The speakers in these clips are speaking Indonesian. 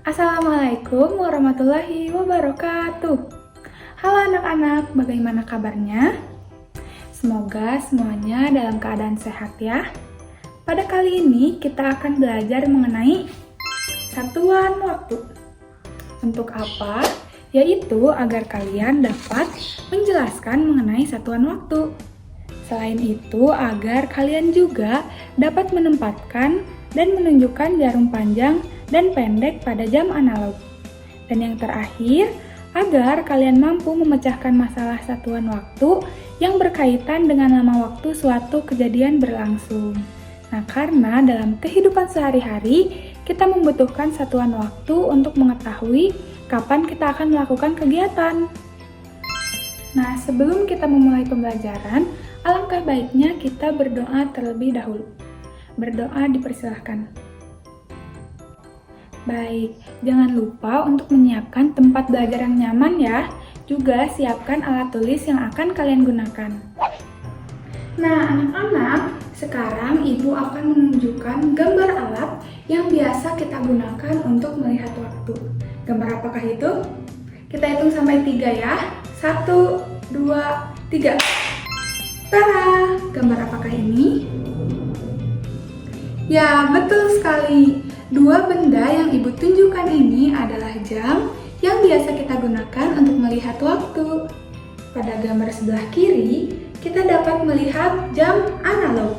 Assalamualaikum warahmatullahi wabarakatuh. Halo anak-anak, bagaimana kabarnya? Semoga semuanya dalam keadaan sehat ya. Pada kali ini kita akan belajar mengenai satuan waktu. Untuk apa? Yaitu agar kalian dapat menjelaskan mengenai satuan waktu. Selain itu, agar kalian juga dapat menempatkan dan menunjukkan jarum panjang dan pendek pada jam analog. Dan yang terakhir, agar kalian mampu memecahkan masalah satuan waktu yang berkaitan dengan lama waktu suatu kejadian berlangsung. Nah, karena dalam kehidupan sehari-hari, kita membutuhkan satuan waktu untuk mengetahui kapan kita akan melakukan kegiatan. Nah, sebelum kita memulai pembelajaran, alangkah baiknya kita berdoa terlebih dahulu. Berdoa dipersilahkan. Baik, jangan lupa untuk menyiapkan tempat belajar yang nyaman ya. Juga siapkan alat tulis yang akan kalian gunakan. Nah, anak-anak, sekarang Ibu akan menunjukkan gambar alat yang biasa kita gunakan untuk melihat waktu. Gambar apakah itu? Kita hitung sampai 3 ya. 1, 2, 3. Tada! Gambar apakah ini? Ya, betul sekali. Dua benda yang Ibu tunjukkan ini adalah jam yang biasa kita gunakan untuk melihat waktu. Pada gambar sebelah kiri, kita dapat melihat jam analog.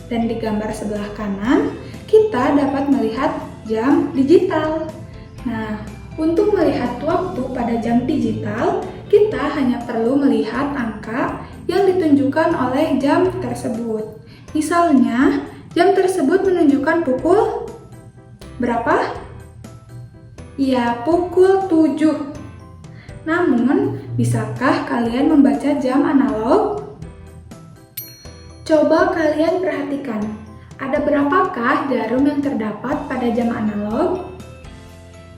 Dan di gambar sebelah kanan, kita dapat melihat jam digital. Nah, untuk melihat waktu pada jam digital, kita hanya perlu melihat angka yang ditunjukkan oleh jam tersebut. Misalnya, jam tersebut menunjukkan pukul berapa? Ya, pukul 7. Namun, bisakah kalian membaca jam analog? Coba kalian perhatikan, ada berapakah jarum yang terdapat pada jam analog?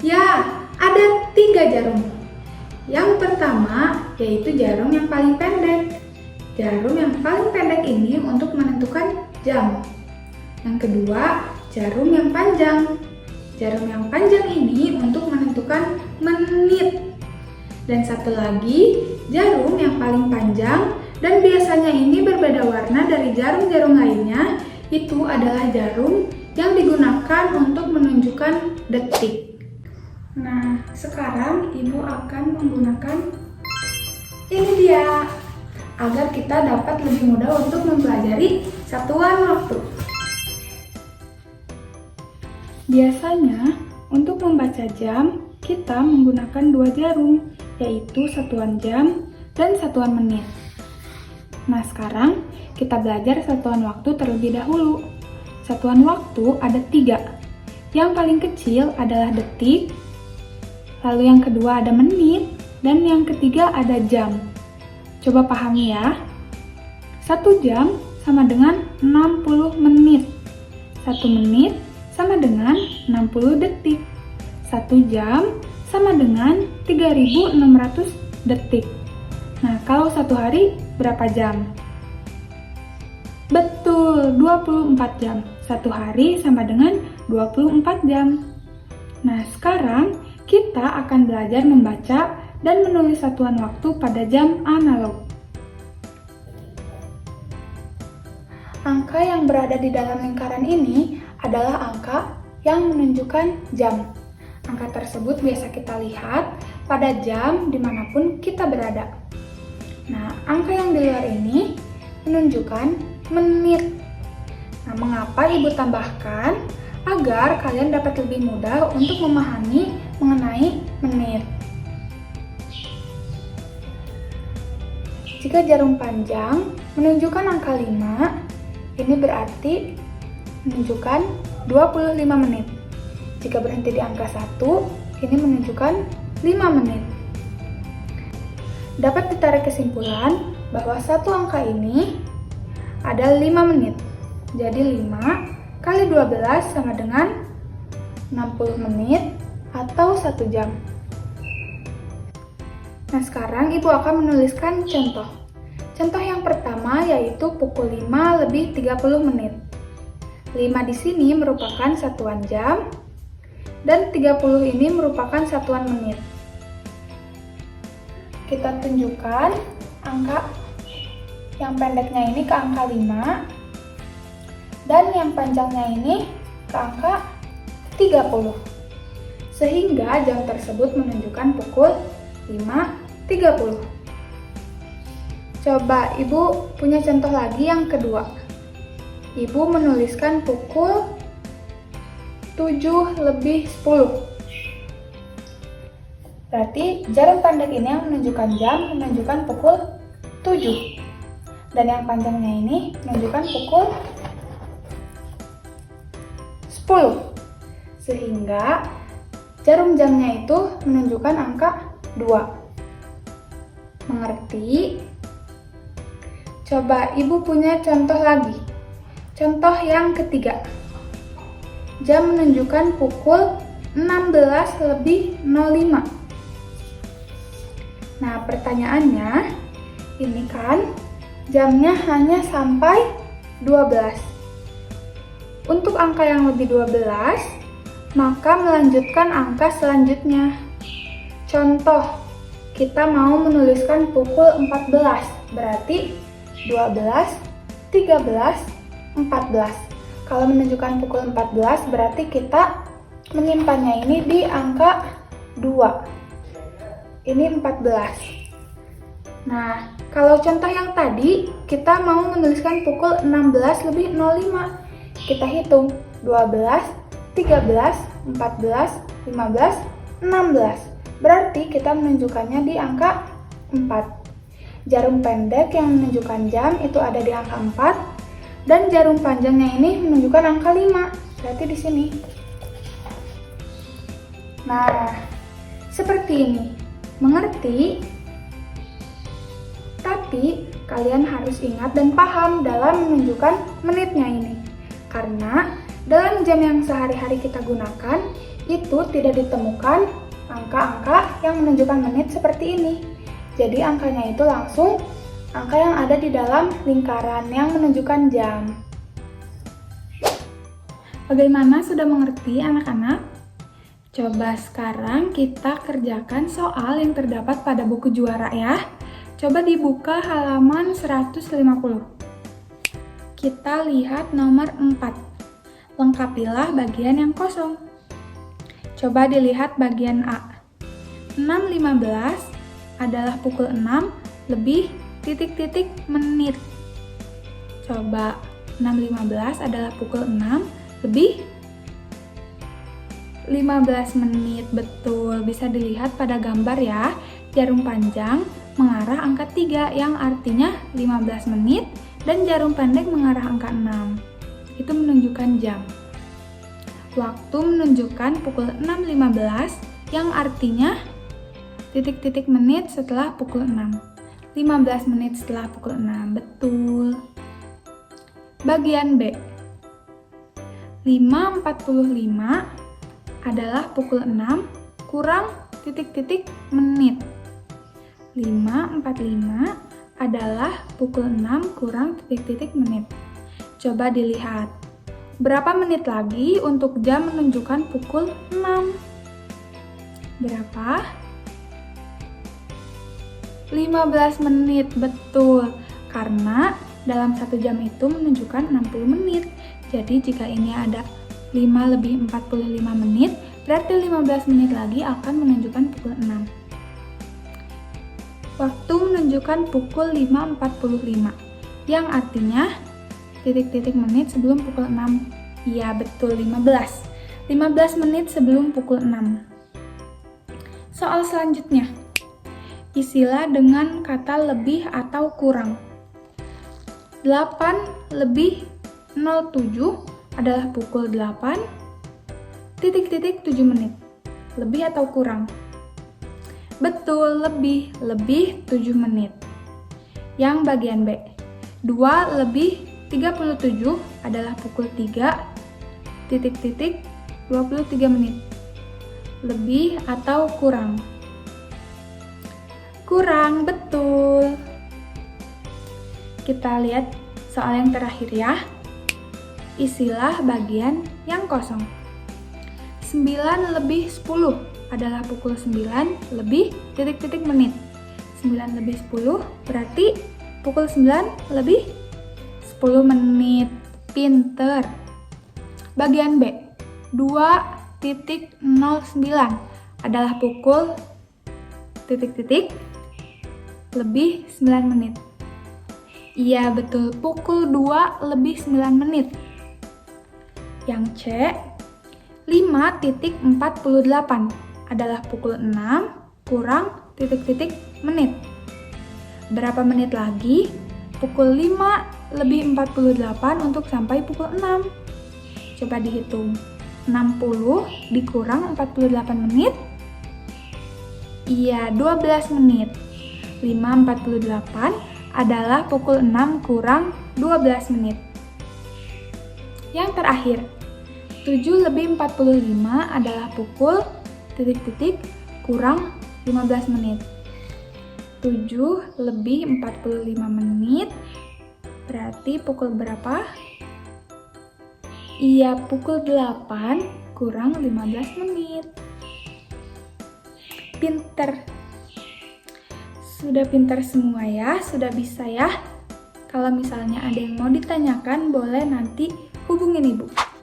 Ya, ada 3 jarum. Yang pertama, yaitu jarum yang paling pendek. Jarum yang paling pendek ini untuk menentukan jam. Yang kedua, jarum yang panjang. Jarum yang panjang ini untuk menentukan menit. Dan satu lagi, jarum yang paling panjang dan biasanya ini berbeda warna dari jarum-jarum lainnya, itu adalah jarum yang digunakan untuk menunjukkan detik. Nah, sekarang Ibu akan menggunakan ini dia, agar kita dapat lebih mudah untuk mempelajari satuan waktu. Biasanya, untuk membaca jam, kita menggunakan 2 jarum, yaitu satuan jam dan satuan menit. Nah, sekarang kita belajar satuan waktu terlebih dahulu. Satuan waktu ada 3. Yang paling kecil adalah detik, lalu yang kedua ada menit, dan yang ketiga ada jam. Coba pahami ya. 1 jam sama dengan 60 menit. 1 menit sama dengan 60 detik. 1 jam sama dengan 3.600 detik. Nah, kalau 1 hari berapa jam? Betul, 24 jam. 1 hari sama dengan 24 jam. Nah, sekarang kita akan belajar membaca dan menulis satuan waktu pada jam analog. Angka yang berada di dalam lingkaran ini adalah angka yang menunjukkan jam. Angka tersebut biasa kita lihat pada jam dimanapun kita berada. Nah, angka yang di luar ini menunjukkan menit. Nah, mengapa Ibu tambahkan? Agar kalian dapat lebih mudah untuk memahami mengenai menit. Jika jarum panjang menunjukkan angka 5, ini berarti menunjukkan 25 menit. Jika berhenti di angka 1, ini menunjukkan 5 menit. Dapat ditarik kesimpulan bahwa satu angka ini ada 5 menit. Jadi 5 kali 12 sama dengan 60 menit atau 1 jam. Nah, sekarang Ibu akan menuliskan contoh. Contoh yang pertama yaitu pukul 5 lebih 30 menit. 5 di sini merupakan satuan jam, dan 30 ini merupakan satuan menit. Kita tunjukkan angka yang pendeknya ini ke angka 5 dan yang panjangnya ini ke angka 30. Sehingga jam tersebut menunjukkan pukul 5.30. Coba Ibu punya contoh lagi yang kedua. Ibu menuliskan pukul 7:10. Berarti jarum pendek ini yang menunjukkan jam menunjukkan pukul 7. Dan yang panjangnya ini menunjukkan pukul 10. Sehingga jarum jamnya itu menunjukkan angka 2. Mengerti? Coba Ibu punya contoh lagi. Contoh yang ketiga. Jam menunjukkan pukul 16:05. Nah, pertanyaannya, ini kan jamnya hanya sampai 12. Untuk angka yang lebih 12, maka melanjutkan angka selanjutnya. Contoh, kita mau menuliskan pukul 14, berarti 12, 13, 14. Kalau menunjukkan pukul 14, berarti kita menyimpannya ini di angka 2. Ini 14. Nah, kalau contoh yang tadi, kita mau menuliskan pukul 16:05. Kita hitung 12, 13, 14, 15, 16. Berarti kita menunjukkannya di angka 4. Jarum pendek yang menunjukkan jam itu ada di angka 4 dan jarum panjangnya ini menunjukkan angka 5. Berarti di sini. Nah, seperti ini. Mengerti? Tapi kalian harus ingat dan paham dalam menunjukkan menitnya ini. Karena dalam jam yang sehari-hari kita gunakan, itu tidak ditemukan angka-angka yang menunjukkan menit seperti ini. Jadi angkanya itu langsung angka yang ada di dalam lingkaran yang menunjukkan jam. Bagaimana, sudah mengerti anak-anak? Coba sekarang kita kerjakan soal yang terdapat pada buku juara ya. Coba dibuka halaman 150. Kita lihat nomor 4. Lengkapilah bagian yang kosong. Coba dilihat bagian A. 6.15 adalah pukul 6 lebih titik-titik menit. Coba 6.15 adalah pukul 6 lebih 15 menit. Betul, bisa dilihat pada gambar ya. Jarum panjang mengarah angka 3 yang artinya 15 menit dan jarum pendek mengarah angka 6. Itu menunjukkan jam. Waktu menunjukkan pukul 6.15 yang artinya titik-titik menit setelah pukul 6. 15 menit setelah pukul 6. Betul. Bagian B. 5.45 adalah pukul 6 kurang titik-titik menit. 5.45 adalah pukul 6 kurang titik-titik menit. Coba dilihat. Berapa menit lagi untuk jam menunjukkan pukul 6? Berapa? 15 menit, betul. Karena dalam 1 jam itu menunjukkan 60 menit. Jadi jika ini ada 5 lebih 45 menit, berarti 15 menit lagi akan menunjukkan pukul 6. Waktu menunjukkan pukul 5.45, yang artinya titik-titik menit sebelum pukul 6. Iya, betul, 15. 15 menit sebelum pukul 6. Soal selanjutnya. Isilah dengan kata lebih atau kurang. 8 lebih 07 adalah pukul 8, titik-titik 7 menit. Lebih atau kurang? Betul, lebih 7 menit. Yang bagian B. 2 lebih 37 adalah pukul 3, titik-titik 23 menit. Lebih atau kurang? Kurang, betul. Kita lihat soal yang terakhir ya. Isilah bagian yang kosong. 9 lebih 10 adalah pukul 9 lebih titik-titik menit. 9 lebih 10 berarti pukul 9 lebih 10 menit. Pinter. Bagian B, 2.09 adalah pukul titik-titik lebih 9 menit. Iya betul, pukul 2 lebih 9 menit. Yang C, 5.48 adalah pukul 6 kurang titik-titik menit. Berapa menit lagi? Pukul 5 lebih 48 untuk sampai pukul 6. Coba dihitung. 60 dikurang 48 menit. Iya, 12 menit. 5.48 adalah pukul 6 kurang 12 menit. Yang terakhir, 7 lebih 45 adalah pukul titik-titik kurang 15 menit. 7 lebih 45 menit berarti pukul berapa? Iya, pukul 8 kurang 15 menit. Pinter. Sudah pintar semua ya, sudah bisa ya. Kalau misalnya ada yang mau ditanyakan, boleh nanti hubungin Ibu.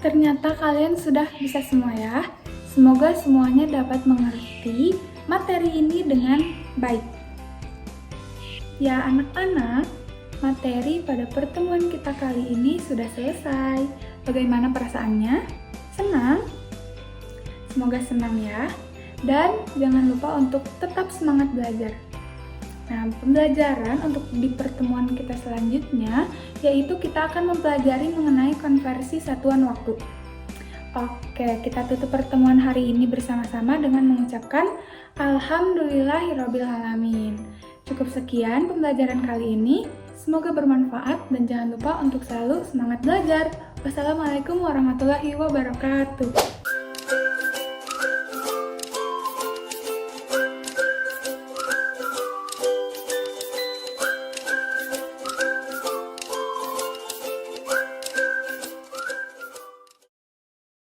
Ternyata kalian sudah bisa semua ya. Semoga semuanya dapat mengerti materi ini dengan baik. Ya anak-anak, materi pada pertemuan kita kali ini sudah selesai. Bagaimana perasaannya? Senang? Semoga senang ya. Dan jangan lupa untuk tetap semangat belajar. Nah, pembelajaran untuk di pertemuan kita selanjutnya, yaitu kita akan mempelajari mengenai konversi satuan waktu. Oke, kita tutup pertemuan hari ini bersama-sama dengan mengucapkan Alhamdulillahirrabbilalamin. Cukup sekian pembelajaran kali ini. Semoga bermanfaat dan jangan lupa untuk selalu semangat belajar. Wassalamualaikum warahmatullahi wabarakatuh.